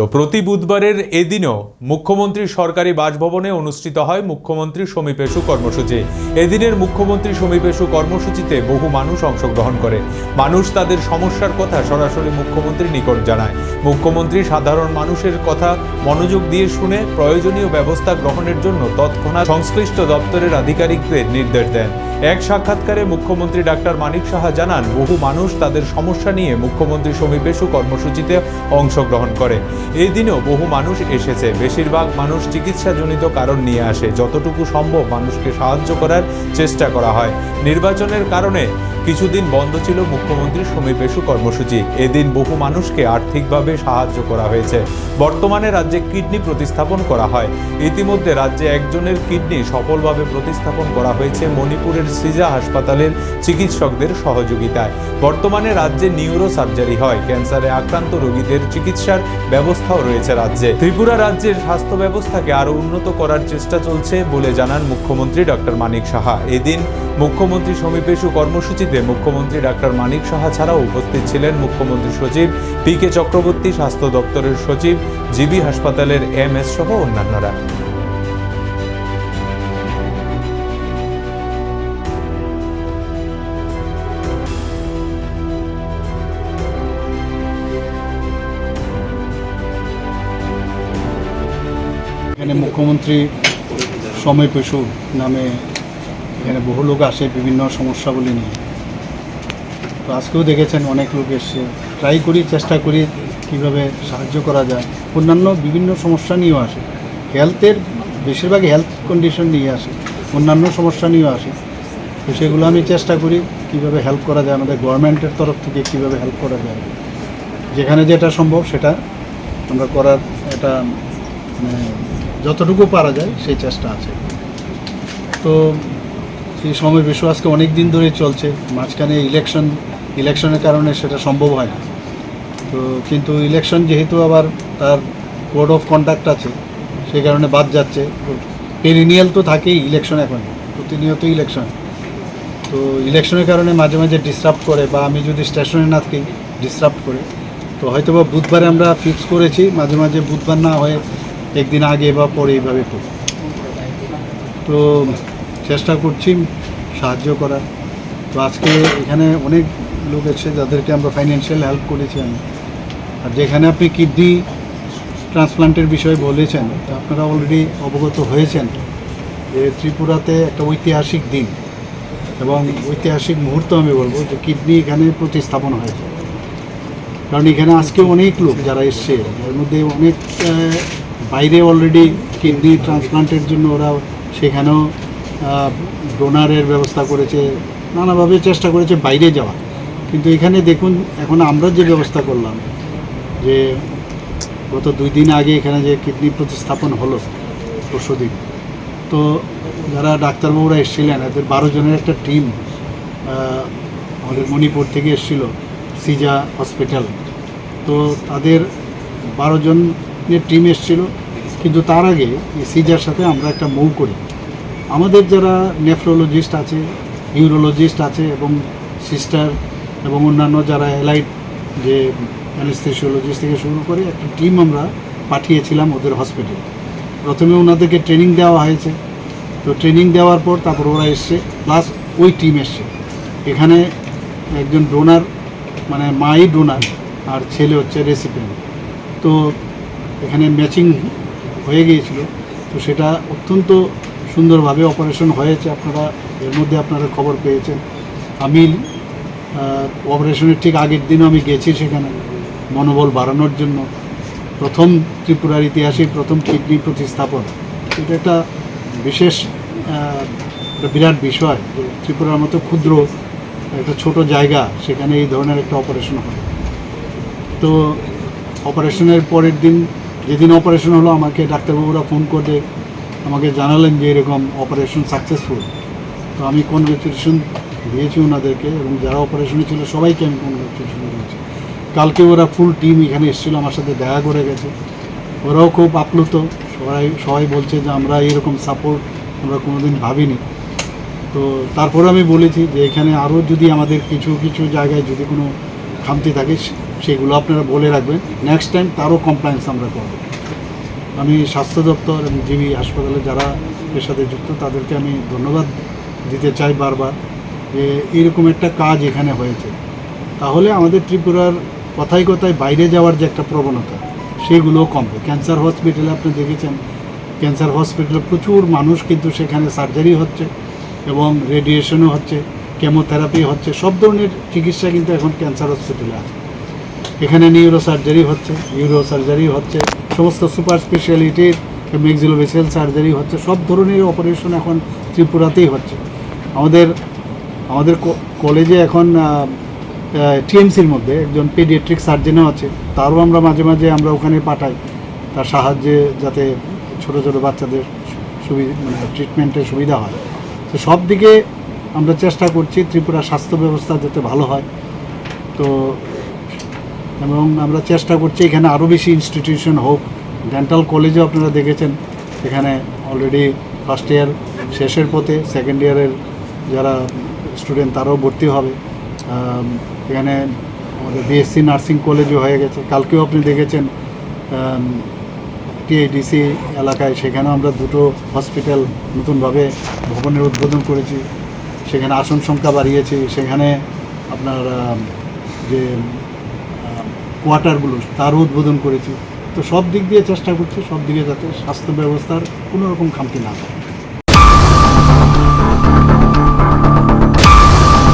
প্রতি বুধবারের এদিনও মুখ্যমন্ত্রীর সরকারি বাসভবনে অনুষ্ঠিত হয় মুখ্যমন্ত্রী সমীপেশু কর্মসূচি। এদিনের মুখ্যমন্ত্রী সমীপেশু কর্মসূচিতে বহু মানুষ অংশগ্রহণ করে। মানুষ তাদের সমস্যার কথা সরাসরি মুখ্যমন্ত্রীর নিকট জানায়। মুখ্যমন্ত্রী সাধারণ মানুষের কথা মনোযোগ দিয়ে শুনে প্রয়োজনীয় ব্যবস্থা গ্রহণের জন্য তৎক্ষণাৎ সংশ্লিষ্ট দপ্তরের আধিকারিকদের নির্দেশ দেন। এক সাক্ষাৎকারে মুখ্যমন্ত্রী ডাক্তার মানিক সাহা জানান, বহু মানুষ তাদের সমস্যা নিয়ে মুখ্যমন্ত্রী সমীপেশু কর্মসূচিতে অংশগ্রহণ করে। এই দিনেও বহু মানুষ এসেছে। বেশিরভাগ মানুষ চিকিৎসাজনিত কারণ নিয়ে আসে। যতটুকু সম্ভব মানুষকে সাহায্য করার চেষ্টা করা হয়। নির্বাচনের কারণে কিছুদিন বন্ধ ছিল মুখ্যমন্ত্রী সমীপেশু কর্মসূচি। এদিন বহু মানুষকে আর্থিকভাবে সাহায্য করা হয়েছে। বর্তমানে রাজ্যে কিডনি প্রতিস্থাপন করা হয়। ইতিমধ্যে রাজ্যে একজনের কিডনি সফলভাবে প্রতিস্থাপন করা হয়েছে মণিপুরের সিজা হাসপাতালের চিকিৎসকদের সহযোগিতায়। বর্তমানে রাজ্যে নিউরো সার্জারি হয়। ক্যান্সারে আক্রান্ত রোগীদের চিকিৎসার ব্যবস্থাও রয়েছে রাজ্যে। ত্রিপুরা রাজ্যের স্বাস্থ্য ব্যবস্থাকে আরও উন্নত করার চেষ্টা চলছে বলে জানান মুখ্যমন্ত্রী ডক্টর মানিক সাহা। এদিন মুখ্যমন্ত্রী সমীপেশু কর্মসূচিতে মুখ্যমন্ত্রী ডক্টর মানিক সাহা ছাড়াও উপস্থিত ছিলেন মুখ্যমন্ত্রী সচিব পি.কে চক্রবর্তী, স্বাস্থ্য দপ্তরের সচিব, জিবি হাসপাতালের এমএস সহ অন্যান্যরা। এখানে মুখ্যমন্ত্রী সমীপেশু নামে এখানে বহু লোক আসে বিভিন্ন সমস্যাগুলি নিয়ে। তো আজকেও দেখেছেন অনেক লোক এসছে। ট্রাই করি, চেষ্টা করি কীভাবে সাহায্য করা যায়। অন্যান্য বিভিন্ন সমস্যা নিয়েও আসে। হেলথের বেশিরভাগ হেলথ কন্ডিশন নিয়ে আসে, অন্যান্য সমস্যা নিয়েও আসে। তো সেগুলো আমি চেষ্টা করি কীভাবে হেল্প করা যায়, আমাদের গভর্নমেন্টের তরফ থেকে কীভাবে হেল্প করা যায়। যেখানে যেটা সম্ভব সেটা আমরা করার একটা যতটুকু পারা যায় সেই চেষ্টা আছে। তো এই সমীপেশু আজকে অনেক দিন ধরে চলছে। মাঝখানে ইলেকশনের কারণে সেটা সম্ভব হয় না। তো কিন্তু ইলেকশন যেহেতু আবার তার কোড অফ কন্ডাক্ট আছে, সেই কারণে বাদ যাচ্ছে। পেরিনিয়াল তো থাকেই ইলেকশন, এখন প্রতিনিয়ত ইলেকশন। তো ইলেকশনের কারণে মাঝে মাঝে ডিস্টার্ব করে, বা আমি যদি স্টেশনে না থাকি ডিস্টার্ব করে। তো হয়তো বা বুধবারে আমরা ফিক্স করেছি, মাঝে মাঝে বুধবার না হয়ে একদিন আগে বা পরে এইভাবে করি। তো চেষ্টা করছি সাহায্য করার। তো আজকে এখানে অনেক লোক এসেছে যাদেরকে আমরা ফাইন্যান্সিয়াল হেল্প করেছি আমি। আর যেখানে আপনি কিডনি ট্রান্সপ্লান্টের বিষয়ে বলেছেন, আপনারা অলরেডি অবগত হয়েছেন যে ত্রিপুরাতে একটা ঐতিহাসিক দিন এবং ঐতিহাসিক মুহূর্ত আমি বলবো যে কিডনি এখানে প্রতিস্থাপন হয়েছে। কারণ এখানে আজকে অনেক লোক যারা এসছে, এর মধ্যে অনেক বাইরে অলরেডি কিডনি ট্রান্সপ্লান্টের জন্য ওরা সেখানেও ডোনারের ব্যবস্থা করেছে, নানাভাবে চেষ্টা করেছে বাইরে যাওয়া। কিন্তু এখানে দেখুন, এখন আমরা যে ব্যবস্থা করলাম, যে গত 2 দিন আগে এখানে যে কিডনি প্রতিস্থাপন হলো পরশুদিন, তো যারা ডাক্তারবাবুরা এসেছিলেন, এদের 12 জনের একটা টিম আমাদের মণিপুর থেকে এসেছিলো সিজা হসপিটাল। তো তাদের 12 জনের টিম এসেছিলো। কিন্তু তার আগে এই সিজার সাথে আমরা একটা মৌ করি। আমাদের যারা নেফ্রোলজিস্ট আছে, ইউরোলজিস্ট আছে এবং সিস্টার এবং অন্যান্য যারা অ্যালাইড যে অ্যানেস্থেসিওলজিস্ট থেকে শুরু করে একটা টিম আমরা পাঠিয়েছিলাম ওদের হসপিটালে। প্রথমে ওনাদেরকে ট্রেনিং দেওয়া হয়েছে। তো ট্রেনিং দেওয়ার পর তারপর ওরা এসছে, প্লাস ওই টিম এসছে। এখানে একজন ডোনার, মানে মাই ডোনার আর ছেলে হচ্ছে রেসিপিয়েন্ট। তো এখানে ম্যাচিং হয়ে গিয়েছিল। তো সেটা অত্যন্ত সুন্দরভাবে অপারেশন হয়েছে। আপনারা এর মধ্যে আপনারা খবর পেয়েছেন। আমি অপারেশনের ঠিক আগের দিনও আমি গেছি সেখানে মনোবল বাড়ানোর জন্য। প্রথম ত্রিপুরার ইতিহাসে প্রথম কিডনি প্রতিস্থাপন, এটা একটা বিশেষ একটা বিরাট বিষয় যে ত্রিপুরার মতো ক্ষুদ্র একটা ছোট জায়গা, সেখানে এই ধরনের একটা অপারেশন হয়। তো অপারেশনের পরের দিন, যেদিন অপারেশন হলো, আমাকে ডাক্তারবাবুরা ফোন করে আমাকে জানালেন যে এরকম অপারেশন সাকসেসফুল। তো আমি কনগ্রেচুলেশন দিয়েছি ওনাদেরকে, এবং যারা অপারেশনে ছিল সবাইকে আমি কনগ্রেচুলেশন দিয়েছি। কালকে ওরা ফুল টিম এখানে এসেছিলো, আমার সাথে দেখা করে গেছে। ওরাও খুব আপ্লুত। সবাই বলছে যে আমরা এরকম সাপোর্ট আমরা কোনোদিন ভাবিনি। তো তারপরে আমি বলেছি যে এখানে আরও যদি আমাদের কিছু কিছু জায়গায় যদি কোনো খামতি থাকে সেগুলো আপনারা বলে রাখবেন, নেক্সট টাইম তারও কমপ্লায়েন্স আমরা করব। আমি স্বাস্থ্য দপ্তর এবং জিবি হাসপাতালে যারা এর সাথে যুক্ত তাদেরকে আমি ধন্যবাদ দিতে চাই বারবার যে এরকম একটা কাজ এখানে হয়েছে। তাহলে আমাদের ত্রিপুরার কথায় কথায় বাইরে যাওয়ার যে একটা প্রবণতা সেগুলোও কমবে। ক্যান্সার হসপিটালে আপনি দেখেছেন, ক্যান্সার হসপিটালে প্রচুর মানুষ কিন্তু সেখানে সার্জারি হচ্ছে এবং রেডিয়েশনও হচ্ছে, কেমোথেরাপি হচ্ছে, সব ধরনের চিকিৎসা কিন্তু এখন ক্যান্সার হসপিটালে আছে। এখানে নিউরো সার্জারি হচ্ছে, ইউরো সার্জারি হচ্ছে, সমস্ত সুপার স্পেশালিটির ম্যাক্সিলোফেসিয়াল সার্জারি হচ্ছে, সব ধরনের অপারেশন এখন ত্রিপুরাতেই হচ্ছে। আমাদের কলেজে এখন টিএমসির মধ্যে একজন পেডিয়াট্রিক সার্জনও আছে, তারও আমরা মাঝে মাঝে আমরা ওখানে পাঠাই, তার সাহায্যে যাতে ছোটো ছোটো বাচ্চাদের ট্রিটমেন্টের সুবিধা হয়। তো সব দিকে আমরা চেষ্টা করছি ত্রিপুরা স্বাস্থ্য ব্যবস্থা যাতে ভালো হয়। তো এবং আমরা চেষ্টা করছি এখানে আরও বেশি ইনস্টিটিউশন হোক। ডেন্টাল কলেজেও আপনারা দেখেছেন এখানে অলরেডি ফার্স্ট ইয়ার শেষের পথে, সেকেন্ড ইয়ারের যারা স্টুডেন্ট তারাও ভর্তি হবে। এখানে আমাদের বিএসসি নার্সিং কলেজও হয়ে গেছে। কালকেও আপনি দেখেছেন টিআইডিসি এলাকায়, সেখানেও আমরা দুটো হসপিটাল নতুনভাবে ভবনের উদ্বোধন করেছি, সেখানে আসন সংখ্যা বাড়িয়েছি, সেখানে আপনার যে কোয়ার্টারগুলো তারও উদ্বোধন করেছি। তো সব দিক দিয়ে চেষ্টা করছি, সব দিকে যাতে স্বাস্থ্য ব্যবস্থার কোনো রকম খামতি না হয়।